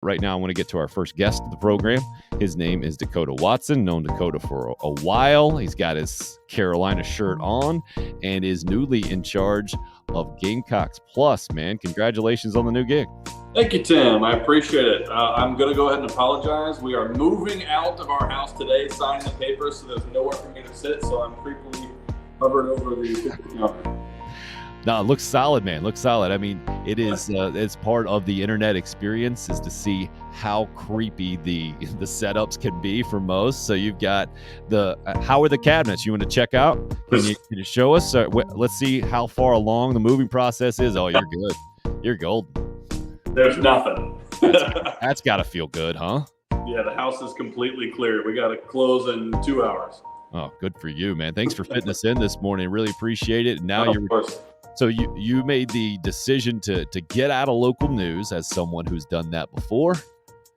right now I want to get to our first guest of the program. His name is Dakota Watson, known Dakota for a while. He's got his Carolina shirt on and is newly in charge of Gamecocks Plus, man. Congratulations on the new gig. Thank you, Tim. I appreciate it. I'm going to go ahead and apologize. We are moving out of our house today, signing the papers, so there's nowhere for me to sit, so I'm creepily hovered over the counter. No, it looks solid, man. Looks solid. I mean, it is. It's part of the internet experience is to see how creepy the setups can be for most. So you've got how are the cabinets? You want to check out? Can you show us? Let's see how far along the moving process is. Oh, you're good. You're golden. There's nothing. That's got to feel good, huh? Yeah, the house is completely clear. We got to close in 2 hours. Oh, good for you, man. Thanks for fitting us in this morning. Really appreciate it. And now Of course. So you made the decision to get out of local news as someone who's done that before.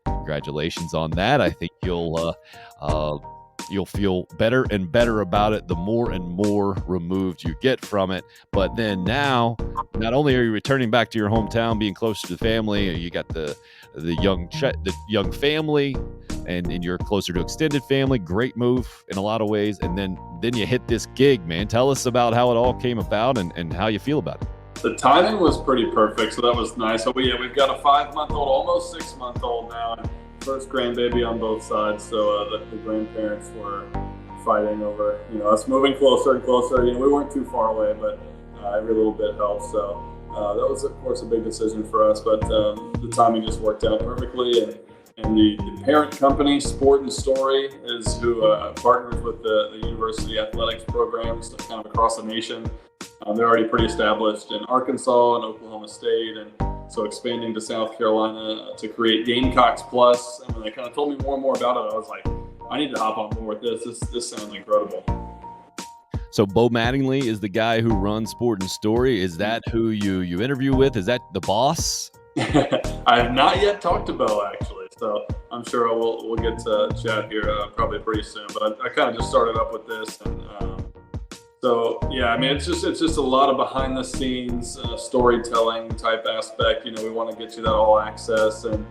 Congratulations on that. I think you'll feel better and better about it the more and more removed you get from it. But then now, not only are you returning back to your hometown, being closer to the family, you got the young family, and you're closer to extended family. Great move in a lot of ways. And then you hit this gig, man. Tell us about how it all came about and how you feel about it. The timing was pretty perfect, so that was nice. So we've got a 5-month-old, almost 6-month-old now, and first grandbaby on both sides. So the grandparents were fighting over, us moving closer and closer. We weren't too far away, but every little bit helped. So that was, of course, a big decision for us. But the timing just worked out perfectly. And the parent company, Sport and Story, is who partners with the university athletics programs kind of across the nation. They're already pretty established in Arkansas and Oklahoma State, and so expanding to South Carolina to create Gamecocks Plus. And when they kind of told me more and more about it, I was like, I need to hop on board with this. This sounds incredible. So Bo Mattingly is the guy who runs Sport and Story. Is that who you interview with? Is that the boss? I have not yet talked to Bo, actually. So I'm sure we'll get to chat here probably pretty soon. But I kind of just started up with this, and so yeah, I mean it's just a lot of behind the scenes storytelling type aspect. We want to get you that all access, and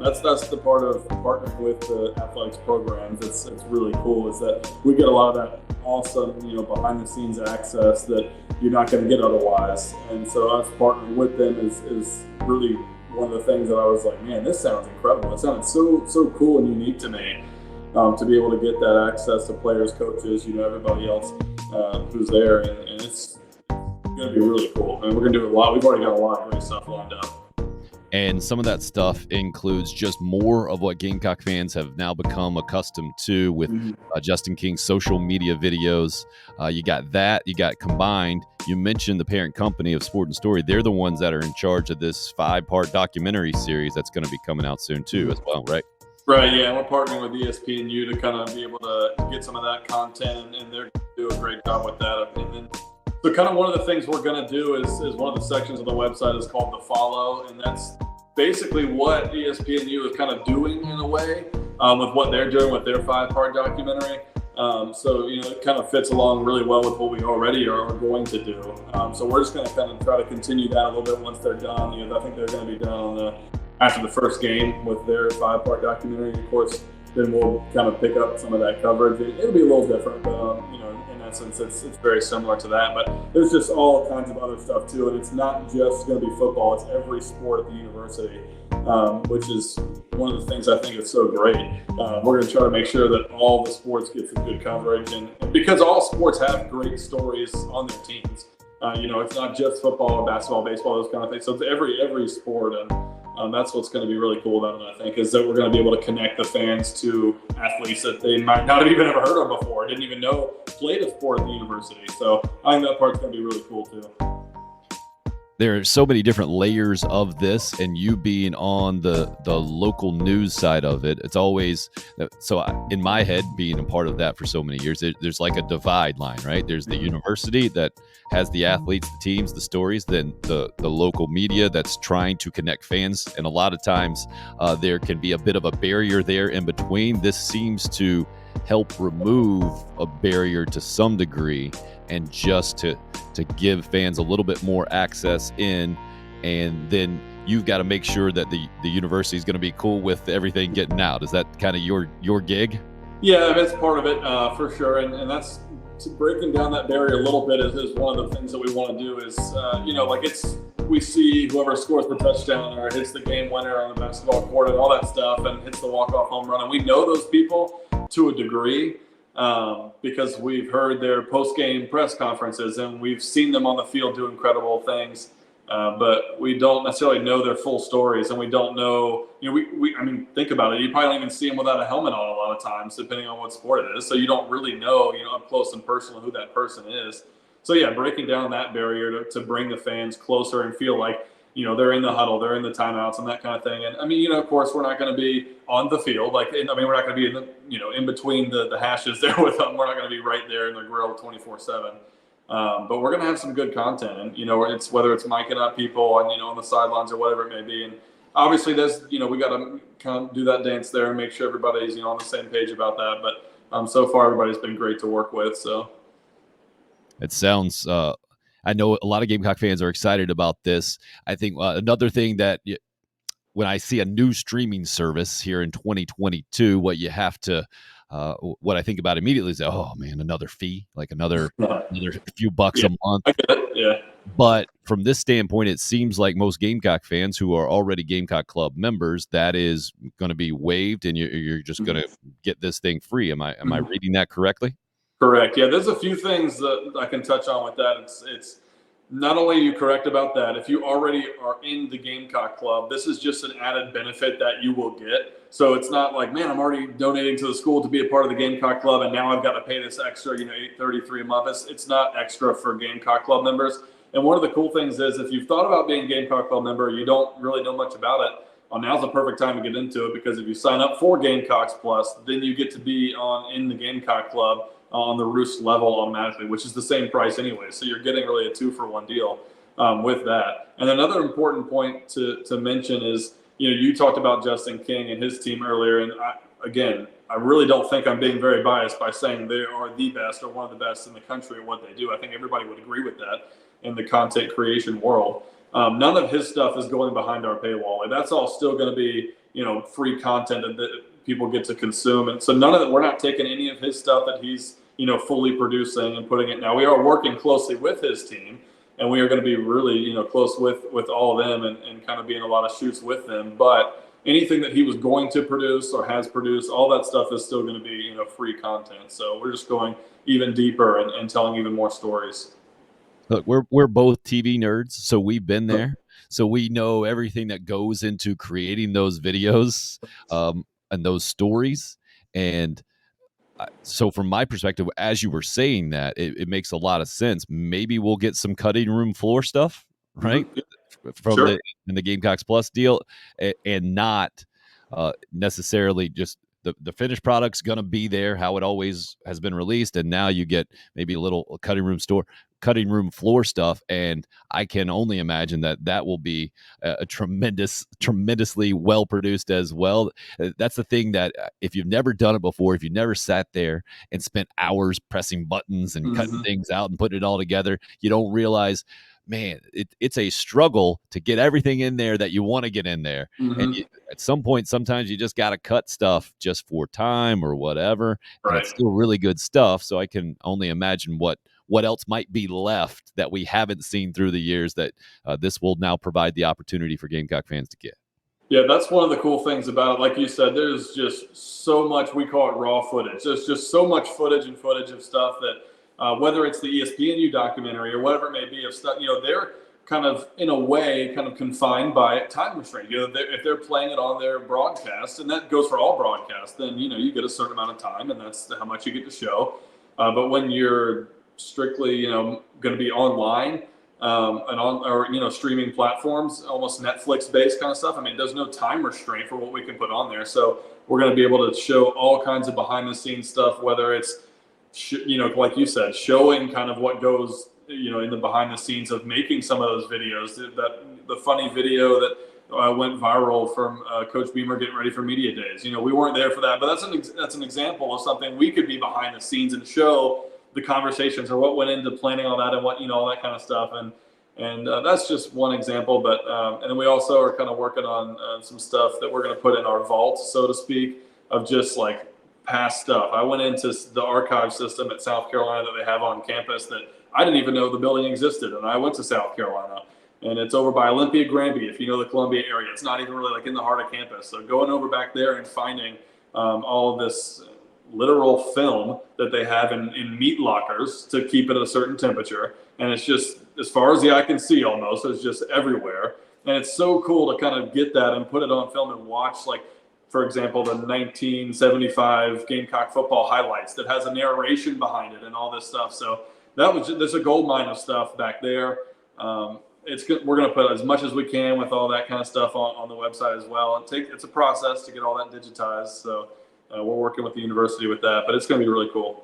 that's the part of partnering with the athletics programs. It's really cool is that we get a lot of that awesome behind the scenes access that you're not going to get otherwise. And so us partnering with them is really one of the things that I was like, man, this sounds incredible. It sounds so cool and unique to me to be able to get that access to players, coaches, everybody else who's there, and it's going to be really cool. I mean, we're going to do a lot. We've already got a lot of great stuff lined up. And some of that stuff includes just more of what Gamecock fans have now become accustomed to with Justin King's social media videos. You got that. You got combined. You mentioned the parent company of Sport and Story. They're the ones that are in charge of this 5-part documentary series that's going to be coming out soon too as well, right? Right, yeah. We're partnering with ESPNU to kind of be able to get some of that content, and they're going to do a great job with that. And then, so kind of one of the things we're going to do is one of the sections of the website is called The Follow, and that's basically what ESPNU is kind of doing in a way with what they're doing with their 5-part documentary. So, it kind of fits along really well with what we already are going to do. So we're just going to kind of try to continue that a little bit once they're done. I think they're going to be done after the first game with their 5-part documentary. Of course, then we'll kind of pick up some of that coverage. It'll be a little different, but, in essence, it's very similar to that. But there's just all kinds of other stuff, too. And it's not just going to be football. It's every sport at the university, which is one of the things I think is so great. We're going to try to make sure that all the sports get some good coverage. And because all sports have great stories on their teams. It's not just football, basketball, baseball, those kind of things. So it's every sport. And that's what's going to be really cool about it, I think, is that we're going to be able to connect the fans to athletes that they might not have even ever heard of before, didn't even know played a sport at the university. So I think that part's going to be really cool too. There are so many different layers of this, and you being on the local news side of it, it's always so in my head, being a part of that for so many years, there's like a divide line, right? There's the university that has the athletes, the teams, the stories, then the local media that's trying to connect fans. And a lot of times there can be a bit of a barrier there in between. This seems to help remove a barrier to some degree and just to give fans a little bit more access in and then you've got to make sure that the university is going to be cool with everything getting out. Is that kind of your gig? Yeah, that's part of it for sure, and that's breaking down that barrier a little bit is one of the things that we want to do. Is we see whoever scores the touchdown or hits the game winner on the basketball court and all that stuff, and hits the walk-off home run, and we know those people to a degree because we've heard their post-game press conferences and we've seen them on the field do incredible things. But we don't necessarily know their full stories, and we don't know, I mean, think about it. You probably don't even see them without a helmet on a lot of times, depending on what sport it is. So you don't really know, up close and personal who that person is. So yeah, breaking down that barrier to bring the fans closer and feel like, they're in the huddle, they're in the timeouts and that kind of thing. And I mean, of course, we're not going to be on the field. We're not going to be in the, in between the hashes there with them. We're not going to be right there in the grill 24/7. But we're going to have some good content, and it's whether it's miking up people and on the sidelines or whatever it may be. And obviously, there's we got to kind of do that dance there and make sure everybody's on the same page about that. But so far, everybody's been great to work with. So it sounds. I know a lot of Gamecock fans are excited about this. I think another thing that when I see a new streaming service here in 2022, what you have to what I think about immediately is, oh man, another fee, like another few bucks a month. I get it. Yeah. But from this standpoint, it seems like most Gamecock fans who are already Gamecock Club members, that is going to be waived, and you're just going to get this thing free. Am I reading that correctly? Correct. Yeah, there's a few things that I can touch on with that. It's not only are you correct about that, if you already are in the Gamecock Club, this is just an added benefit that you will get. So it's not like, man, I'm already donating to the school to be a part of the Gamecock Club, and now I've got to pay this extra, $8.33 a month. It's not extra for Gamecock Club members. And one of the cool things is, if you've thought about being a Gamecock Club member, you don't really know much about it, now's the perfect time to get into it, because if you sign up for Gamecocks Plus, then you get to be in the Gamecock Club on the Roost level automatically, which is the same price anyway. So you're getting really a 2-for-1 deal with that. And another important point to mention is, you talked about Justin King and his team earlier. And I really don't think I'm being very biased by saying they are the best or one of the best in the country at what they do. I think everybody would agree with that in the content creation world. None of his stuff is going behind our paywall. Like, that's all still going to be, free content that people get to consume. And so none of that, we're not taking any of his stuff that he's, fully producing and putting it. Now, we are working closely with his team, and we are going to be really, close with all of them and kind of be in a lot of shoots with them. But anything that he was going to produce or has produced, all that stuff is still going to be, free content. So we're just going even deeper and telling even more stories. Look, we're both TV nerds, so we've been there. So we know everything that goes into creating those videos and those stories. And so from my perspective, as you were saying that, it makes a lot of sense. Maybe we'll get some cutting room floor stuff, right? Mm-hmm. From Sure. the Gamecocks Plus deal, and not necessarily just the finished product's going to be there how it always has been released, and now you get maybe a little cutting room floor stuff, and I can only imagine that will be a tremendously well produced as well. That's the thing, that if you've never done it before, if you've never sat there and spent hours pressing buttons and cutting things out and putting it all together, you don't realize, man, it's a struggle to get everything in there that you want to get in there. And at some point, sometimes you just got to cut stuff just for time or whatever. Right. And it's still really good stuff. So I can only imagine what else might be left that we haven't seen through the years that this will now provide the opportunity for Gamecock fans to get. Yeah, that's one of the cool things about it. Like you said, there's just so much, we call it raw footage. There's just so much footage of stuff that whether it's the ESPNU documentary or whatever it may be of stuff, they're kind of, in a way, kind of confined by time restraint. If they're playing it on their broadcast, and that goes for all broadcasts, then, you get a certain amount of time, and that's how much you get to show. But when you're strictly, going to be online and on streaming platforms, almost Netflix based kind of stuff, I mean, there's no time restraint for what we can put on there. So we're going to be able to show all kinds of behind the scenes stuff, whether it's like you said, showing kind of what goes, in the behind the scenes of making some of those videos. The funny video that went viral from Coach Beamer getting ready for media days. We weren't there for that, but that's an example of something we could be behind the scenes and show the conversations or what went into planning all that and what, all that kind of stuff. And And that's just one example. But and then we also are kind of working on some stuff that we're going to put in our vault, so to speak, of just like past stuff. I went into the archive system at South Carolina that they have on campus that I didn't even know the building existed, and I went to South Carolina. And it's over by Olympia Granby, if you know the Columbia area. It's not even really like in the heart of campus. So going over back there and finding all of this literal film that they have in meat lockers to keep it at a certain temperature. And it's just, as far as the eye can see almost, it's just everywhere. And it's so cool to kind of get that and put it on film and watch, like, for example, the 1975 Gamecock football highlights that has a narration behind it and all this stuff. So there's a gold mine of stuff back there. We're going to put as much as we can with all that kind of stuff on the website as well. It's a process to get all that digitized. So we're working with the university with that, but it's going to be really cool.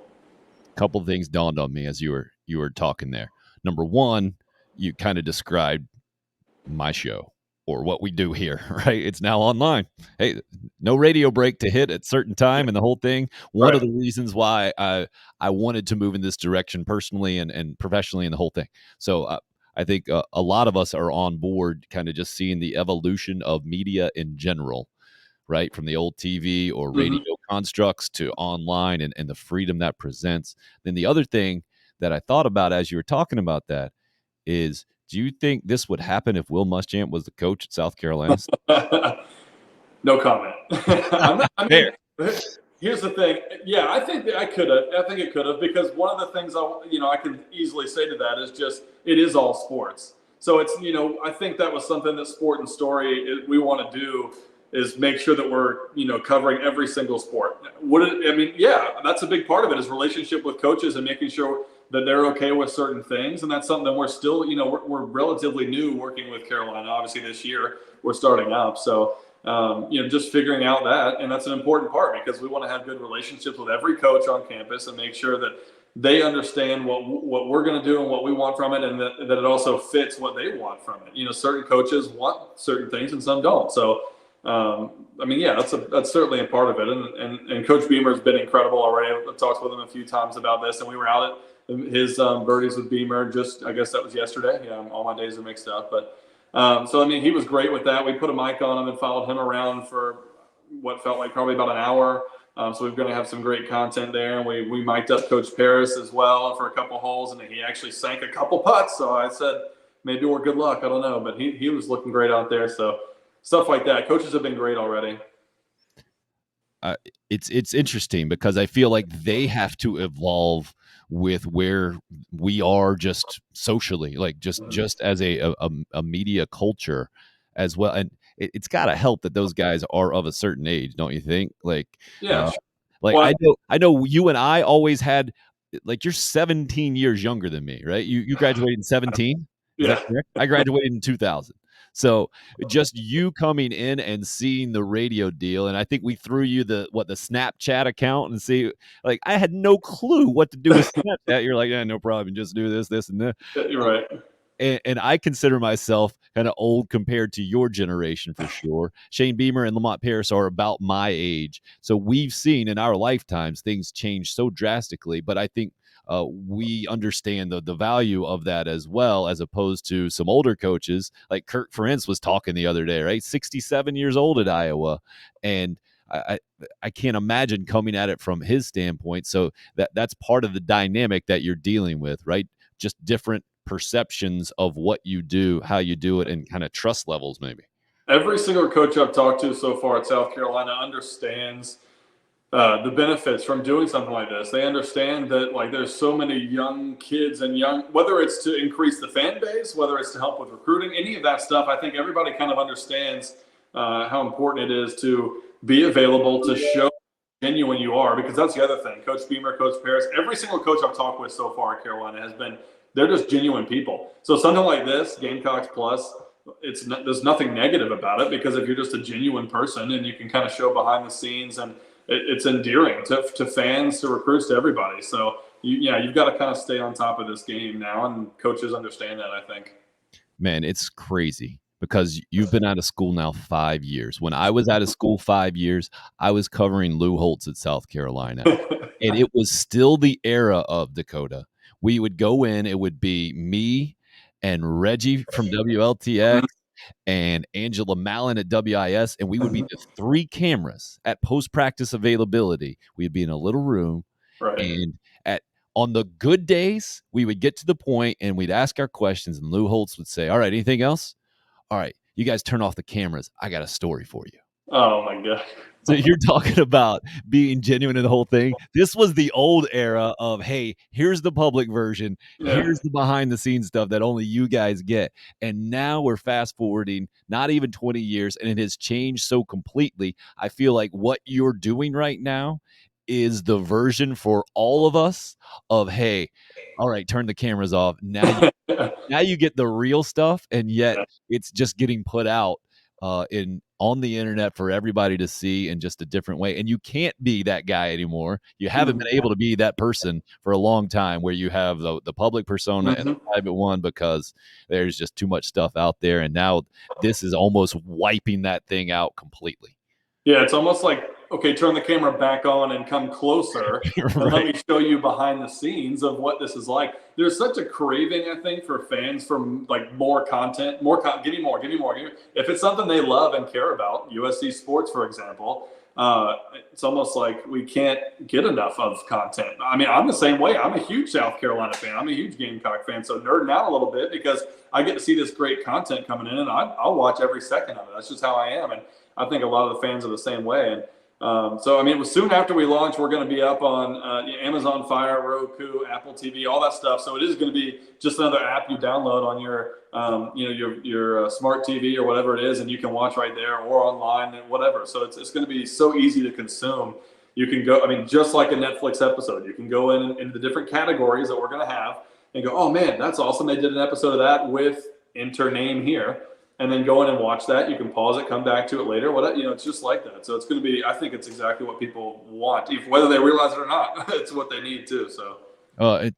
A couple of things dawned on me as you were talking there. Number one, you kind of described my show or what we do here, right? It's now online. Hey, no radio break to hit at certain time and the whole thing. One of the reasons why I wanted to move in this direction personally and professionally and the whole thing. So I think a lot of us are on board kind of just seeing the evolution of media in general, right? From the old TV or radio constructs to online and the freedom that presents. Then the other thing that I thought about as you were talking about that is, do you think this would happen if Will Muschamp was the coach at South Carolina? No comment. Here's the thing. Yeah, I think that I could have. I think it could have, because one of the things I can easily say to that is just, it is all sports. So it's, I think that was something that Sport and Story we want to do, is make sure that we're, covering every single sport. That's a big part of it, is relationship with coaches and making sure that they're okay with certain things. And that's something that we're still, we're relatively new working with Carolina. Obviously this year we're starting up. So, just figuring out that, and that's an important part, because we want to have good relationships with every coach on campus and make sure that they understand what we're going to do and what we want from it, and that it also fits what they want from it. Certain coaches want certain things and some don't. So, that's certainly a part of it. And Coach Beamer's been incredible already. I've talked with him a few times about this, and we were out at his birdies with Beamer I guess that was yesterday. All my days are mixed up, but he was great with that. We put a mic on him and followed him around for what felt like probably about an hour. So we're going to have some great content there. And we mic'd up Coach Paris as well for a couple holes, and he actually sank a couple putts. So I said, maybe we're good luck. I don't know, but he was looking great out there. So stuff like that. Coaches have been great already. It's interesting, because I feel like they have to evolve with where we are just socially, like just as a media culture as well. And it's got to help that those guys are of a certain age, don't you think? Like, yeah. I know you and I always had, like, you're 17 years younger than me, right? You graduated in 17? Is that correct? I graduated in 2000. So just you coming in and seeing the radio deal, and I think we threw you the Snapchat account, and see, like, I had no clue what to do with Snapchat. You're like, yeah, no problem, just do this and that. You're right. And I consider myself kind of old compared to your generation for sure. Shane Beamer and Lamont Paris are about my age. So we've seen in our lifetimes things change so drastically, but I think we understand the value of that as well, as opposed to some older coaches like Kirk Ferentz was talking the other day, right? 67 years old at Iowa. And I can't imagine coming at it from his standpoint. So that's part of the dynamic that you're dealing with, right? Just different perceptions of what you do, how you do it, and kind of trust levels maybe. Every single coach I've talked to so far at South Carolina understands the benefits from doing something like this. They understand that, like, there's so many young kids and whether it's to increase the fan base, whether it's to help with recruiting, any of that stuff. I think everybody kind of understands how important it is to be available, to show how genuine you are, because that's the other thing. Coach Beamer, Coach Paris, every single coach I've talked with so far at Carolina they're just genuine people. So something like this, Gamecocks Plus, there's nothing negative about it, because if you're just a genuine person and you can kind of show behind the scenes, and it's endearing to fans, to recruits, to everybody. So you've got to kind of stay on top of this game now, and coaches understand that, I think. Man, it's crazy, because you've been out of school now 5 years. When I was out of school 5 years, I was covering Lou Holtz at South Carolina, and it was still the era of Dakota. We would go in, it would be me and Reggie from WLTX and Angela Mallon at WIS, and we would be the 3 cameras at post-practice availability. We'd be in a little room, Right. and on the good days, we would get to the point and we'd ask our questions, and Lou Holtz would say, "All right, anything else? All right, you guys turn off the cameras. I got a story for you." Oh my God. So you're talking about being genuine in the whole thing. This was the old era of, hey, here's the public version. Yeah. Here's the behind the scenes stuff that only you guys get. And now we're fast forwarding not even 20 years, and it has changed so completely. I feel like what you're doing right now is the version for all of us of, hey, all right, turn the cameras off. Now you get the real stuff, and yet it's just getting put out on the internet for everybody to see in just a different way. And you can't be that guy anymore. You haven't been able to be that person for a long time, where you have the public persona and the private one, because there's just too much stuff out there. And now this is almost wiping that thing out completely. Yeah, it's almost like, okay, turn the camera back on and come closer and let me show you behind the scenes of what this is like. There's such a craving, I think, for fans for like more content, give me more. If it's something they love and care about, USC sports, for example, it's almost like we can't get enough of content. I mean, I'm the same way. I'm a huge South Carolina fan. I'm a huge Gamecock fan. So nerding out a little bit because I get to see this great content coming in, and I'll watch every second of it. That's just how I am. And I think a lot of the fans are the same way. And so, I mean, it was soon after we launched, we're going to be up on Amazon Fire, Roku, Apple TV, all that stuff. So it is going to be just another app you download on your, your smart TV or whatever it is, and you can watch right there or online and whatever. So it's going to be so easy to consume. You can go, I mean, just like a Netflix episode, you can go into the different categories that we're going to have and go, oh man, that's awesome. They did an episode of that with enter name here. And then go in and watch that. You can pause it, come back to it later. It's just like that. So it's going to be, I think it's exactly what people want, whether they realize it or not. It's what they need too. So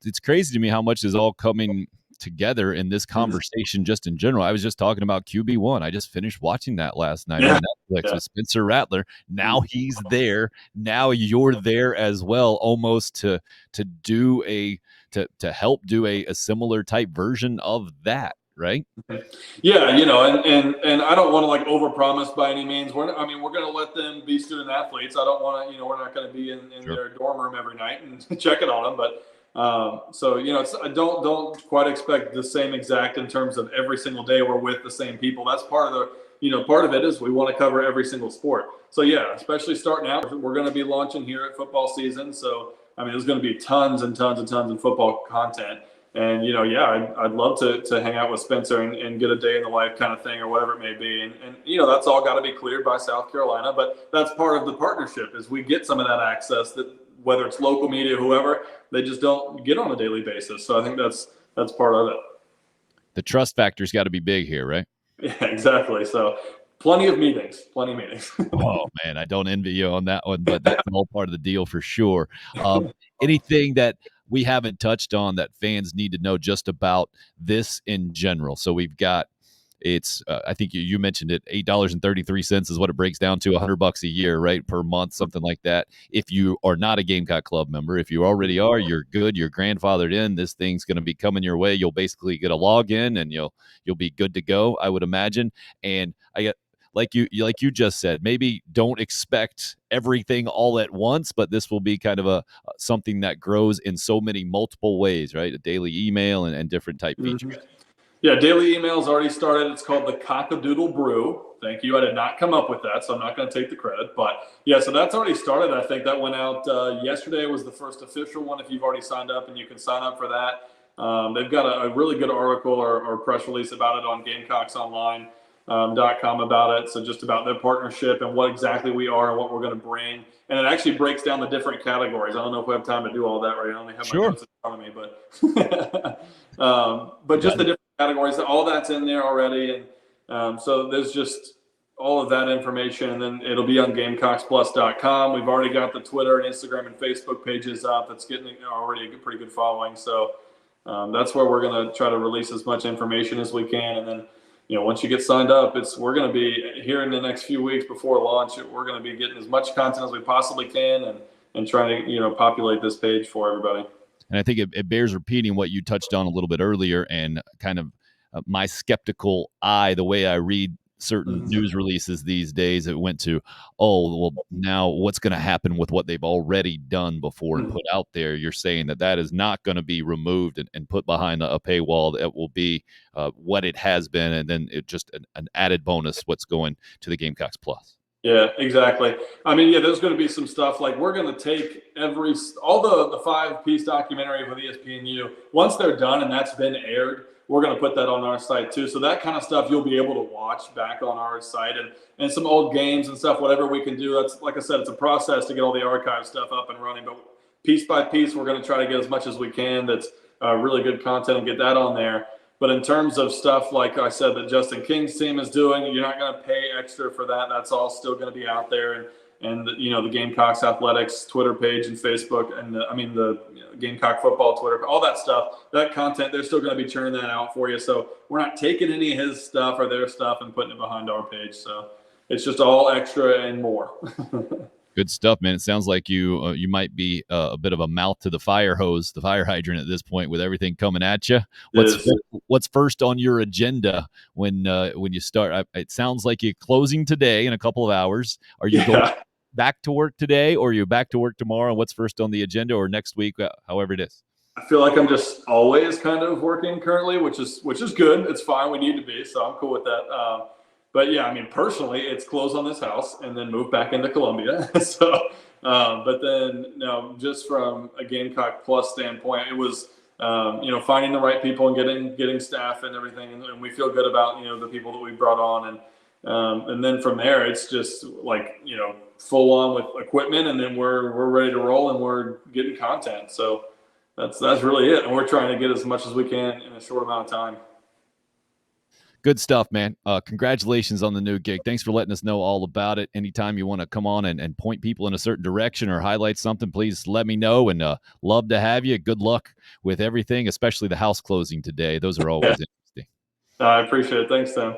it's crazy to me how much is all coming together in this conversation just in general. I was just talking about QB1. I just finished watching that last night on Netflix with Spencer Rattler. Now he's there. Now you're there as well, almost to help do a similar type version of that. Right. Yeah, and I don't want to like overpromise by any means. We're going to let them be student athletes. I don't want to, we're not going to be in their dorm room every night and checking on them. But I don't quite expect the same exact in terms of every single day we're with the same people. That's part of part of it is we want to cover every single sport. So yeah, especially starting out, we're going to be launching here at football season. So I mean, there's going to be tons and tons and tons of football content. And, I'd love to hang out with Spencer and get a day in the life kind of thing or whatever it may be. And that's all got to be cleared by South Carolina. But that's part of the partnership is we get some of that access that whether it's local media, whoever, they just don't get on a daily basis. So I think that's part of it. The trust factor's got to be big here, right? Yeah, exactly. So plenty of meetings. Oh, man, I don't envy you on that one, but that's all part of the deal for sure. Anything that we haven't touched on that fans need to know just about this in general? So we've got, I think you mentioned it, $8.33 is what it breaks down to, $100 a year, right, per month, something like that. If you are not a Gamecock Club member, if you already are, you're good, you're grandfathered in. This thing's going to be coming your way. You'll basically get a login and you'll be good to go, I would imagine. And like you just said, maybe don't expect everything all at once, but this will be kind of something that grows in so many multiple ways, right? A daily email and different type features. Yeah, daily email's already started. It's called the Cockadoodle Brew. Thank you. I did not come up with that, so I'm not going to take the credit. But yeah, so that's already started. I think that went out yesterday was the first official one. If you've already signed up, and you can sign up for that. They've got a really good article or press release about it on Gamecocks Online. .com about it. So just about their partnership and what exactly we are and what we're going to bring. And it actually breaks down the different categories. I don't know if we have time to do all that right. I only have my notes in front of me, but just the different categories, all that's in there already. And so there's just all of that information. And then it'll be on GamecocksPlus.com. We've already got the Twitter and Instagram and Facebook pages up. That's getting already a pretty good following. So that's where we're going to try to release as much information as we can. And then once you get signed up, we're going to be here in the next few weeks before launch. We're going to be getting as much content as we possibly can and trying to, populate this page for everybody. And I think it bears repeating what you touched on a little bit earlier and kind of my skeptical eye, the way I read certain news releases these days, it went to, oh, well, now what's going to happen with what they've already done before and put out there? You're saying that is not going to be removed and put behind a paywall. That will be what it has been, and then it just an added bonus, what's going to the Gamecocks Plus. Yeah, exactly. I mean, yeah, there's going to be some stuff like we're going to take all the 5-piece documentary with ESPNU. Once they're done and that's been aired, we're going to put that on our site too. So that kind of stuff you'll be able to watch back on our site, and some old games and stuff, whatever we can do. That's, like I said, it's a process to get all the archive stuff up and running, but piece by piece, we're going to try to get as much as we can that's really good content and get that on there. But in terms of stuff, like I said, that Justin King's team is doing, you're not going to pay extra for that. That's all still going to be out there. And the Gamecocks Athletics Twitter page and Facebook, and the Gamecock football Twitter, all that stuff, that content, they're still going to be churning that out for you. So we're not taking any of his stuff or their stuff and putting it behind our page. So it's just all extra and more. Good stuff, man. It sounds like you might be a bit of a mouth to the fire hose, the fire hydrant at this point with everything coming at you. What's first on your agenda when you start? It sounds like you're closing today in a couple of hours. Are you going back to work today, or are you back to work tomorrow? What's first on the agenda, or next week, however it is? I feel like I'm just always kind of working currently, which is good. It's fine. We need to be, so I'm cool with that. But yeah, I mean, personally, it's close on this house and then move back into Columbia. So, but then, just from a Gamecock Plus standpoint, it was, finding the right people and getting staff and everything. And we feel good about, the people that we brought on. And then from there, it's just like, full on with equipment, and then we're ready to roll and we're getting content. So that's really it. And we're trying to get as much as we can in a short amount of time. Good stuff, man. Congratulations on the new gig. Thanks for letting us know all about it. Anytime you want to come on and point people in a certain direction or highlight something, please let me know, and love to have you. Good luck with everything, especially the house closing today. Those are always interesting. I appreciate it. Thanks, Tim.